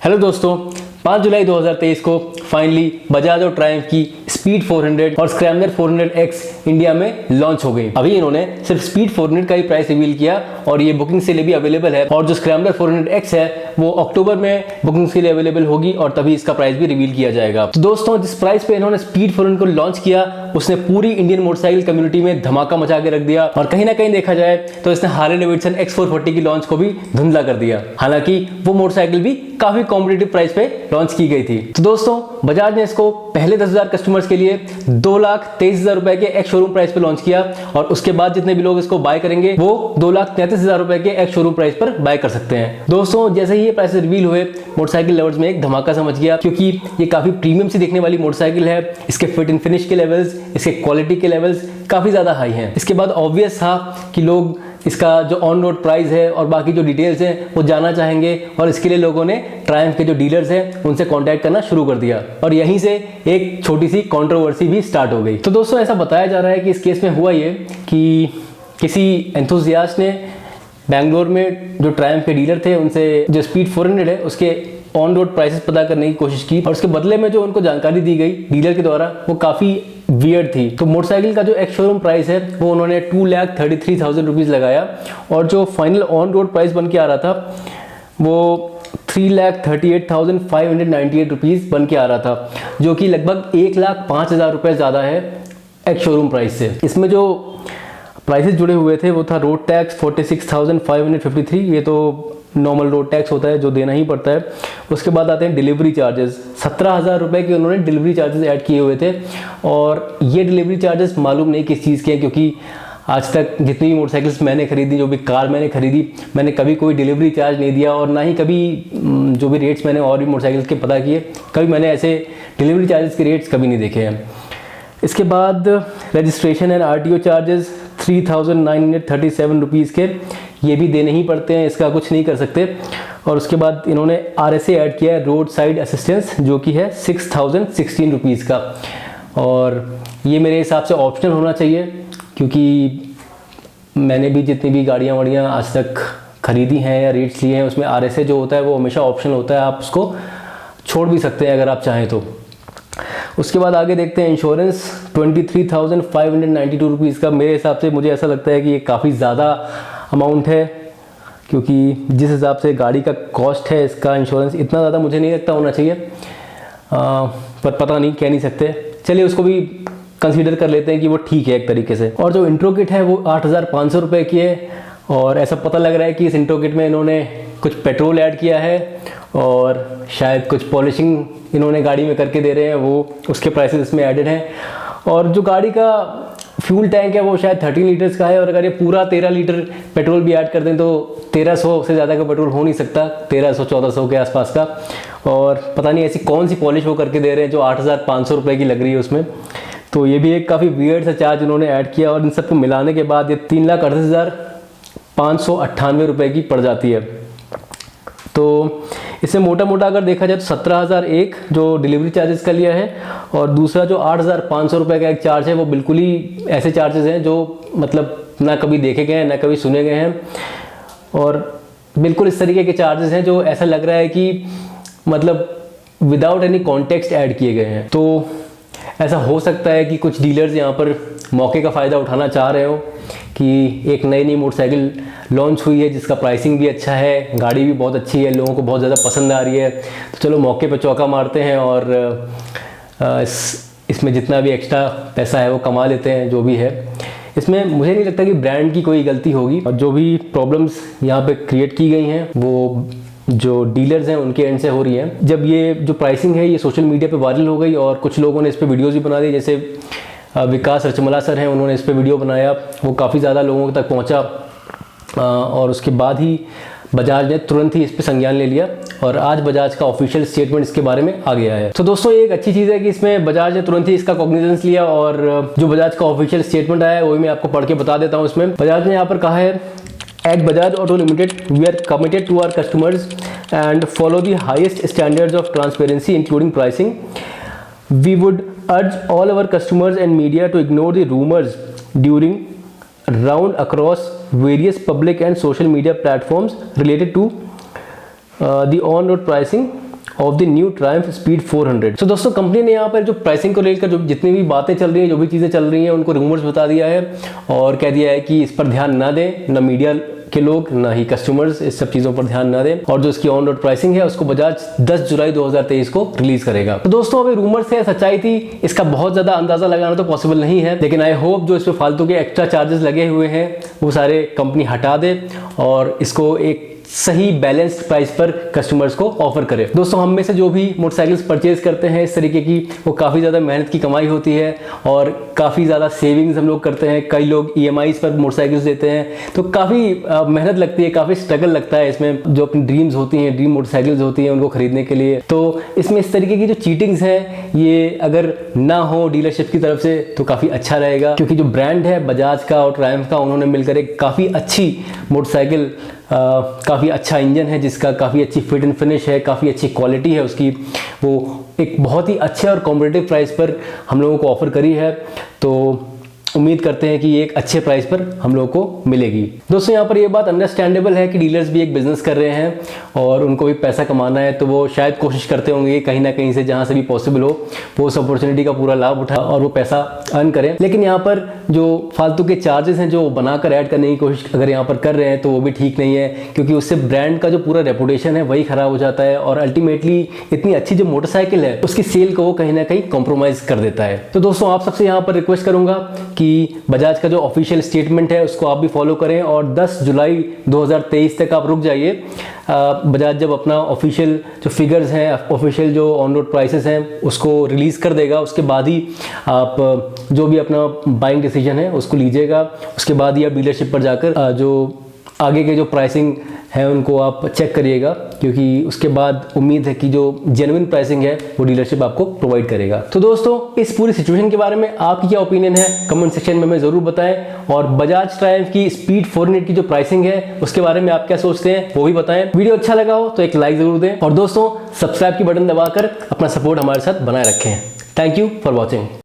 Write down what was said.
Hello दोस्तों, 5 जुलाई 2023 को finally Bajaj और ट्रायम्फ की स्पीड 400 और स्क्रैम्बलर 400X इंडिया में लॉन्च हो गई। अभी इन्होंने सिर्फ स्पीड 400 का ही प्राइस रिवील किया और ये बुकिंग के लिए भी अवेलेबल है, और जो स्क्रैम्बलर 400X है वो अक्टूबर में बुकिंग के लिए अवेलेबल होगी और तभी इसका प्राइस भी रिवील किया जाएगा। तो दोस्तों, जिस प्राइस पे इन्होंने स्पीड 400 को लॉन्च किया उसने पूरी इंडियन मोटरसाइकिल कम्युनिटी में धमाका मचा के रख दिया, और कहीं ना कहीं देखा जाए तो इसने हार्ले डेविडसन X440 की लॉन्च को भी धुंधला कर दिया। हालांकि वो मोटरसाइकिल भी काफी कॉम्पिटिटिव प्राइस पे लॉन्च की गई थी। तो दोस्तों, बजाज ने इसको पहले 10,000 कस्टमर्स के लिए 2,23,000 रुपए के एक शोरूम प्राइस पे लॉन्च किया, और उसके बाद जितने भी लोग इसको बाय करेंगे वो 2,33,000 रुपए के एक शोरूम प्राइस पर बाय कर सकते हैं। दोस्तों, जैसे ही ये प्राइस रिवील हुए मोटरसाइकिल लवर्स में एक धमाका समझ गया, क्योंकि ये काफी प्रीमियम से दिखने वाली मोटरसाइकिल है। इसके फिट एंड फिनिश के लेवल्स, इसके क्वालिटी के लेवल्स काफी ज्यादा हाई हैं। इसके बाद ऑब्वियस था कि लोग इसका जो ऑन रोड प्राइस है और बाकी जो डिटेल्स हैं वो जानना चाहेंगे, और इसके लिए लोगों ने ट्रायम्फ के जो डीलर्स हैं उनसे कांटेक्ट करना शुरू कर दिया, और यहीं से एक छोटी सी कंट्रोवर्सी भी स्टार्ट हो गई। तो दोस्तों, ऐसा बताया जा रहा है कि इस केस में हुआ ये कि किसी एंथुसियास्ट ने बैंगलोर में जो ट्रायम्फ के डीलर थे उनसे जो स्पीड 400 है उसके ऑन रोड प्राइसेस पता करने की कोशिश की, और उसके बदले में जो उनको जानकारी दी गई डीलर के द्वारा वो काफ़ी वियर्ड थी। तो मोटरसाइकिल का जो एक शोरूम प्राइस है वो उन्होंने 2,33,000 रुपीज़ लगाया, और जो फाइनल ऑन रोड प्राइस बन के आ रहा था वो 3,38,598 रुपीज़ बन के आ रहा था, जो कि लगभग 1,05,000 रुपये ज़्यादा है एक शोरूम प्राइस से। इसमें जो प्राइसेस जुड़े हुए थे वो था रोड टैक्स 46,553, ये तो नॉर्मल रोड टैक्स होता है जो देना ही पड़ता है। उसके बाद आते हैं डिलीवरी चार्जेस, 17,000 रुपये के उन्होंने डिलीवरी चार्जेस ऐड किए हुए थे, और ये डिलीवरी चार्जेस मालूम नहीं किस चीज़ के हैं, क्योंकि आज तक जितनी भी मोटरसाइकिल्स मैंने खरीदी, जो भी कार मैंने खरीदी, मैंने कभी कोई डिलीवरी चार्ज नहीं दिया, और ना ही कभी जो भी रेट्स मैंने और भी मोटरसाइकिल्स के पता किए, कभी मैंने ऐसे डिलीवरी चार्जेस के रेट्स कभी नहीं देखे हैं। इसके बाद registration and RTO charges 3,937 rupees के, ये भी देने ही पड़ते हैं, इसका कुछ नहीं कर सकते। और उसके बाद इन्होंने RSA ऐड किया है, रोड साइड असिस्टेंस, जो कि है 6,016 रुपीज़ का, और ये मेरे हिसाब से ऑप्शनल होना चाहिए, क्योंकि मैंने भी जितनी भी गाड़ियाँ वाड़ियाँ आज तक खरीदी हैं या रेट्स लिए हैं उसमें RSA जो होता है वो हमेशा ऑप्शनल होता है, आप उसको छोड़ भी सकते हैं अगर आप चाहें तो। उसके बाद आगे देखते हैं इंश्योरेंस 23,592 रुपीज़ का। मेरे हिसाब से मुझे ऐसा लगता है कि ये काफ़ी ज़्यादा अमाउंट है, क्योंकि जिस हिसाब से गाड़ी का कॉस्ट है इसका इंश्योरेंस इतना ज़्यादा मुझे नहीं लगता होना चाहिए, पर पता नहीं, कह नहीं सकते। चलिए उसको भी कंसीडर कर लेते हैं कि वो ठीक है एक तरीके से। और जो इंट्रो किट है वो 8,500 रुपये की है, और ऐसा पता लग रहा है कि इस इंट्रो किट में इन्होंने कुछ पेट्रोल ऐड किया है और शायद कुछ पॉलिशिंग इन्होंने गाड़ी में करके दे रहे हैं, वो उसके प्राइसेस इसमें एडेड हैं। और जो गाड़ी का फ्यूल टैंक है वो शायद 13 लीटर्स का है, और अगर ये पूरा 13 लीटर पेट्रोल भी ऐड कर दें तो 1,300 से ज़्यादा का पेट्रोल हो नहीं सकता, 1,300-1,400 के आसपास का। और पता नहीं ऐसी कौन सी पॉलिश वो करके दे रहे हैं जो 8,500 रुपये की लग रही है उसमें। तो ये भी एक काफ़ी वियर्ड सा चार्ज उन्होंने ऐड किया, और इन सबको मिलाने के बाद ये 3,38,598 रुपये की पड़ जाती है। तो इसे मोटा मोटा अगर देखा जाए तो 17,001 जो डिलीवरी चार्जेस का लिया है, और दूसरा जो 8,500 रुपये का एक चार्ज है वो बिल्कुल ही ऐसे चार्जेस हैं जो मतलब ना कभी देखे गए हैं ना कभी सुने गए हैं, और बिल्कुल इस तरीके के चार्जेस हैं जो ऐसा लग रहा है कि मतलब विदाउट एनी कॉन्टेक्स्ट ऐड किए गए हैं। तो ऐसा हो सकता है कि कुछ डीलर्स यहाँ पर मौके का फ़ायदा उठाना चाह रहे हो कि एक नई नई लॉन्च हुई है जिसका प्राइसिंग भी अच्छा है, गाड़ी भी बहुत अच्छी है, लोगों को बहुत ज़्यादा पसंद आ रही है, तो चलो मौके पर चौका मारते हैं और इसमें जितना भी एक्स्ट्रा पैसा है वो कमा लेते हैं। जो भी है इसमें मुझे नहीं लगता कि ब्रांड की कोई गलती होगी, और जो भी प्रॉब्लम्स यहाँ पे क्रिएट की गई हैं वो जो डीलर्स हैं उनके एंड से हो रही है। जब ये जो प्राइसिंग है ये सोशल मीडिया पे वायरल हो गई और कुछ लोगों ने इस पे वीडियोस भी बना दी, जैसे विकास रचमला सर हैं, उन्होंने इस पे वीडियो बनाया, वो काफ़ी ज़्यादा लोगों तक पहुंचा, और उसके बाद ही बजाज ने तुरंत ही इस पे संज्ञान ले लिया, और आज बजाज का ऑफिशियल स्टेटमेंट इसके बारे में आ गया है। तो दोस्तों, ये एक अच्छी चीज़ है कि इसमें बजाज ने तुरंत ही इसका कॉग्निजेंस लिया, और जो बजाज का ऑफिशियल स्टेटमेंट आया है वही मैं आपको पढ़ के बता देता हूँ। इसमें बजाज ने यहाँ पर कहा है, at Bajaj Auto Limited we are committed to our customers and follow the highest standards of transparency including pricing. We would urge all our customers and media to ignore the rumors during round across various public and social media platforms related to the on-road pricing of the new Triumph speed 400। तो दोस्तों company ने यहाँ पर जो pricing को लेकर जो जितनी भी बातें चल रही हैं, जो भी चीज़ें चल रही हैं, उनको रूमर्स बता दिया है और कह दिया है कि इस पर ध्यान ना दें, ना मीडिया के लोग ना ही कस्टमर्स इस सब चीज़ों पर ध्यान ना दें, और जो इसकी ऑन रोड प्राइसिंग है उसको बजाज 10 जुलाई 2023 को रिलीज करेगा। तो दोस्तों अभी रूमर्स है, सच्चाई थी, इसका बहुत ज़्यादा अंदाजा लगाना तो पॉसिबल नहीं है, लेकिन आई होप जो इस पर फालतू के एक्स्ट्रा चार्जेस लगे हुए हैं वो सारे कंपनी हटा दे और इसको एक सही बैलेंस्ड प्राइस पर कस्टमर्स को ऑफर करे। दोस्तों हम में से जो भी मोटरसाइकिल्स परचेज करते हैं इस तरीके की, वो काफ़ी ज़्यादा मेहनत की कमाई होती है और काफ़ी ज़्यादा सेविंग्स हम लोग करते हैं। कई लोग EMIs पर मोटरसाइकिल्स देते हैं, तो काफ़ी मेहनत लगती है, काफ़ी स्ट्रगल लगता है इसमें। जो अपनी ड्रीम्स होती हैं, ड्रीम मोटरसाइकिल्स होती हैं, उनको खरीदने के लिए, तो इसमें इस तरीके की जो चीटिंग्स हैं ये अगर ना हो डीलरशिप की तरफ से तो काफ़ी अच्छा रहेगा, क्योंकि जो ब्रांड है बजाज का और ट्रायम्फ का, उन्होंने मिलकर एक काफ़ी अच्छी मोटरसाइकिल, काफ़ी अच्छा इंजन है जिसका, काफ़ी अच्छी फिट एंड फिनिश है, काफ़ी अच्छी क्वालिटी है उसकी, वो एक बहुत ही अच्छे और कॉम्पिटिटिव प्राइस पर हम लोगों को ऑफर करी है। तो उम्मीद करते हैं कि ये एक अच्छे प्राइस पर हम लोगों को मिलेगी। दोस्तों यहाँ पर ये बात अंडरस्टैंडेबल है कि डीलर्स भी एक बिजनेस कर रहे हैं और उनको भी पैसा कमाना है, तो वो शायद कोशिश करते होंगे कहीं ना कहीं से, जहाँ से भी पॉसिबल हो वो उस अपॉर्चुनिटी का पूरा लाभ उठा और वो पैसा अर्न करें। लेकिन यहाँ पर जो फालतू के चार्जेस हैं जो बनाकर ऐड करने की कोशिश अगर यहाँ पर कर रहे हैं तो वो भी ठीक नहीं है, क्योंकि उससे ब्रांड का जो पूरा रेपुटेशन है वही खराब हो जाता है और अल्टीमेटली इतनी अच्छी जो मोटरसाइकिल है उसकी सेल को वो कहीं ना कहीं कॉम्प्रोमाइज कर देता है। तो दोस्तों आप सबसे यहाँ पर रिक्वेस्ट करूंगा कि बजाज का जो ऑफिशियल स्टेटमेंट है उसको आप भी फॉलो करें और 10 जुलाई 2023 तक आप रुक जाइए। बजाज जब अपना ऑफिशियल जो फिगर्स हैं, ऑफिशियल जो ऑन रोड प्राइसेस हैं उसको रिलीज कर देगा, उसके बाद ही आप जो भी अपना बाइंग डिसीजन है उसको लीजिएगा। उसके बाद ही आप डीलरशिप पर जाकर जो आगे के जो प्राइसिंग है उनको आप चेक करिएगा, क्योंकि उसके बाद उम्मीद है कि जो जेन्युइन प्राइसिंग है वो डीलरशिप आपको प्रोवाइड करेगा। तो दोस्तों इस पूरी सिचुएशन के बारे में आपकी क्या ओपिनियन है कमेंट सेक्शन में हमें ज़रूर बताएं, और बजाज ट्रायम्फ की स्पीड 400 की जो प्राइसिंग है उसके बारे में आप क्या सोचते हैं वो भी बताएं। वीडियो अच्छा लगा हो तो एक लाइक ज़रूर दें और दोस्तों सब्सक्राइब की बटन दबाकर अपना सपोर्ट हमारे साथ बनाए रखें। Thank you for watching.